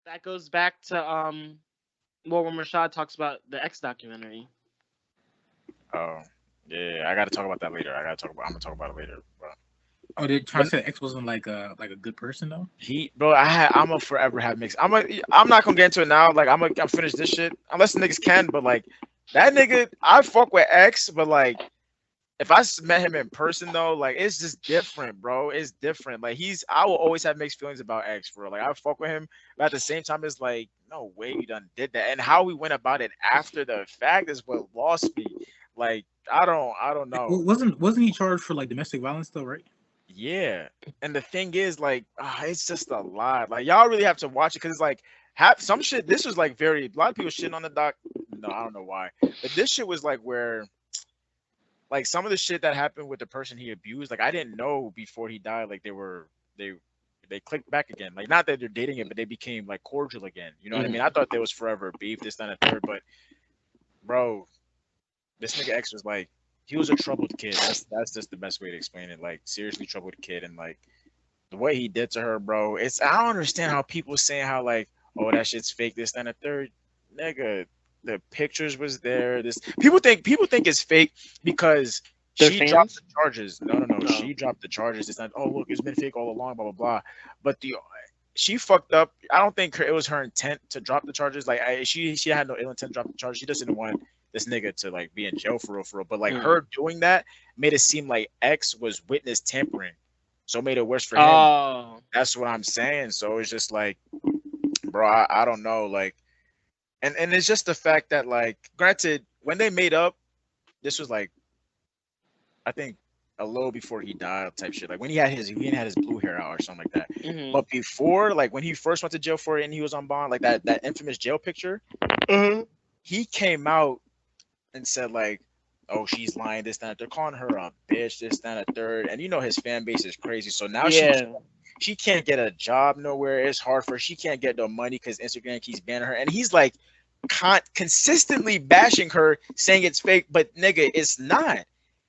That goes back to well, when Rashad talks about the X documentary. Oh, yeah, I got to talk about that later. I'm gonna talk about it later, bro. Oh, they're trying But to say X wasn't like a good person though. bro, I'm gonna forever have mixed. I'm not gonna get into it now. Like, I'm finish this shit unless the niggas can. But like, that nigga, I fuck with X, but like, if met him in person though, like, it's just different, bro. It's different. Like, I will always have mixed feelings about X, bro. Like, I fuck with him, but at the same time, it's like, no way you done did that. And how we went about it after the fact is what lost me. Like, I don't know. Wasn't he charged for like domestic violence though, right? Yeah, and the thing is, like, it's just a lot. Like, y'all really have to watch it because it's like have some shit. This was like very a lot of people shitting on the doc. No, I don't know why, but this shit was like where like some of the shit that happened with the person he abused. Like, I didn't know before he died. Like, they they clicked back again. Like, not that they're dating it, but they became like cordial again. You know what I mean? Mhm. I thought there was forever beef, this, that, and the third. But bro, this nigga X was like, he was a troubled kid. That's just the best way to explain it. Like, seriously troubled kid, and like the way he did to her, bro. I don't understand how people saying how like, oh, that shit's fake, this, that, and the third. Nigga, the pictures was there. This people think it's fake because Their she dropped the fans. charges. No, no, no. No. She dropped the charges. It's not, oh, look, it's been fake all along, blah blah blah. But she fucked up. I don't think it was her intent to drop the charges. Like, she had no ill intent to drop the charges. She just didn't want this nigga to like be in jail for real, for real. But like, Mm. her doing that made it seem like X was witness tampering, so it made it worse for him. Oh. That's what I'm saying. So it's just like, bro, I don't know. Like, and it's just the fact that, like, granted, when they made up, this was like, I think a little before he died, type shit. Like, when he had his blue hair out or something like that. Mhm. But before, like, when he first went to jail for it and he was on bond, like that infamous jail picture, Mhm. he came out and said like, oh, she's lying, this, that. They're calling her a bitch, this, that, a third. And you know his fan base is crazy. So now Yeah. she can't get a job nowhere. It's hard for her. She can't get no money because Instagram keeps banning her. And he's like consistently bashing her, saying it's fake, but nigga, it's not.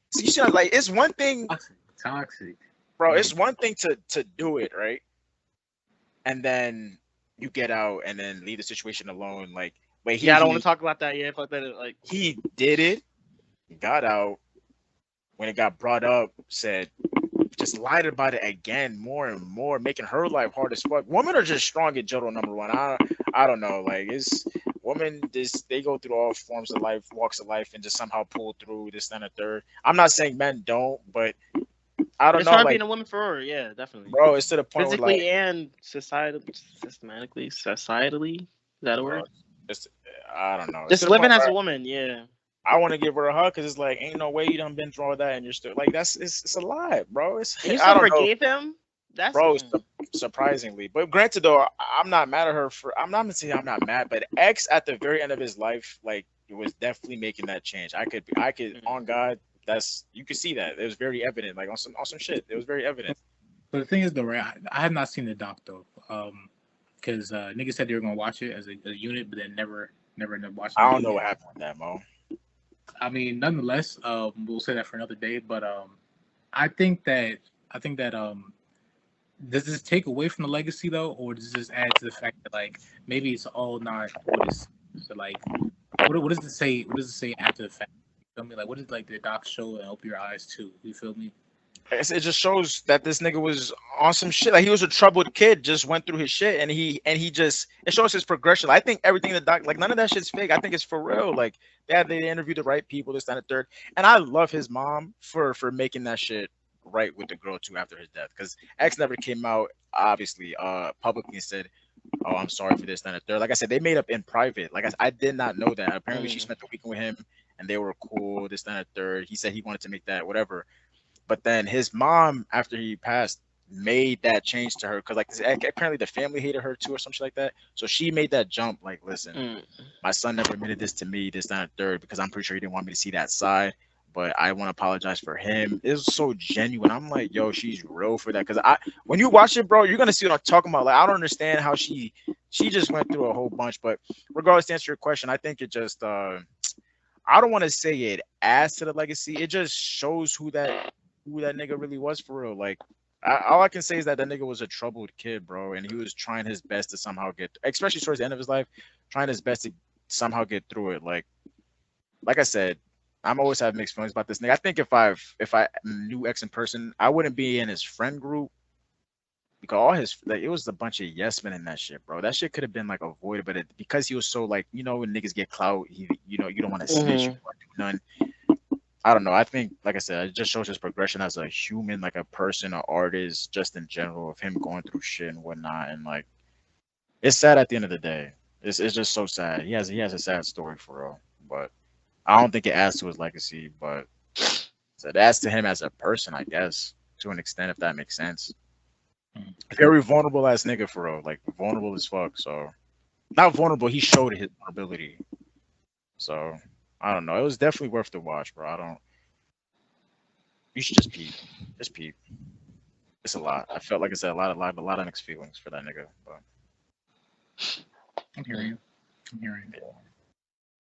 So you should like, it's one thing, Toxic, toxic. bro. Yeah. It's one thing to do it right, and then you get out and then leave the situation alone. Like, wait, Yeah, I don't want to talk about that. Yeah, fuck that. Like, he did it, got out. When it got brought up, said just lied about it again more and more, making her life hard as fuck. Women are just strong in general, number one. I don't know. Like, it's women, this they go through all forms of life, walks of life, and just somehow pull through this, then a third. I'm not saying men don't, but I don't it's know. hard Like, being a woman for her. Yeah, definitely. bro, it's to the point where like, Physically and societally. Is that a bro, word? it's I don't know. It's to Just the point living as where a woman. Yeah. I want to give her a hug because it's like, ain't no way you done been through all that and you're still like, it's a lie, bro. It's And you I still don't know, forgave him. That's bro. Surprisingly, but granted though, I'm not mad at her for. I'm not gonna say I'm not mad, but X at the very end of his life, like, it was definitely making that change. I could mm. on God, that's you could see that it was very evident, like on some shit. It was very evident. But the thing is, though, right? I have not seen the doc though, because niggas said they were gonna watch it as a unit, but then never ended up watching I it don't know again. what happened with that, Mo. I mean, nonetheless, we'll say that for another day. But I think that I think that does this take away from the legacy though, or does this add to the fact that like maybe it's all not what is so like what does it say? What does it say after the fact? You feel me? Like what did like the doc show and open your eyes to? You feel me? It just shows that this nigga was on some shit. Like, he was a troubled kid, just went through his shit, and he just, it shows his progression. I think everything in the doc, like, none of that shit's fake. I think it's for real. Like, they interviewed the right people, this, that, and the third. And I love his mom for making that shit right with the girl too after his death. Because X never came out obviously publicly and said, oh, I'm sorry for this, that, and the third. Like I said, they made up in private. Like, I did not know that. Apparently, she Mm. spent the weekend with him, and they were cool, this, that, and the third. He said he wanted to make that whatever, but then his mom, after he passed, made that change to her because, like, apparently the family hated her too or something like that. So she made that jump. Like, listen, Mm. my son never admitted this to me, this, that, and third, because I'm pretty sure he didn't want me to see that side. But I want to apologize for him. It was so genuine. I'm like, yo, she's real for that. Because when you watch it, bro, you're gonna see what I'm talking about. Like, I don't understand how she just went through a whole bunch. But regardless, to answer your question, I think it just I don't want to say it adds to the legacy. It just shows who that nigga really was for real. Like, all I can say is that nigga was a troubled kid, bro, and he was trying his best to somehow get, especially towards the end of his life, trying his best to somehow get through it. Like I said, I'm always have mixed feelings about this nigga. I think if I knew X in person, I wouldn't be in his friend group because all his like it was a bunch of yes men in that shit, bro. That shit could have been like avoided, but because he was so like when niggas get clout, you don't want to snitch, you Mhm. don't want to do none. I don't know. I think, like I said, it just shows his progression as a human, like a person, an artist, just in general, of him going through shit and whatnot. And like, it's sad at the end of the day. It's just so sad. He has a sad story for real, but I don't think it adds to his legacy. But it adds to him as a person, I guess, to an extent, if that makes sense. Very vulnerable ass nigga for real, like vulnerable as fuck. So not vulnerable. He showed his vulnerability. So I don't know. It was definitely worth the watch, bro. I don't. You should just peep. Just peep. It's a lot. I felt like I said a lot of mixed feelings for that nigga. But I'm hearing you. I'm hearing you.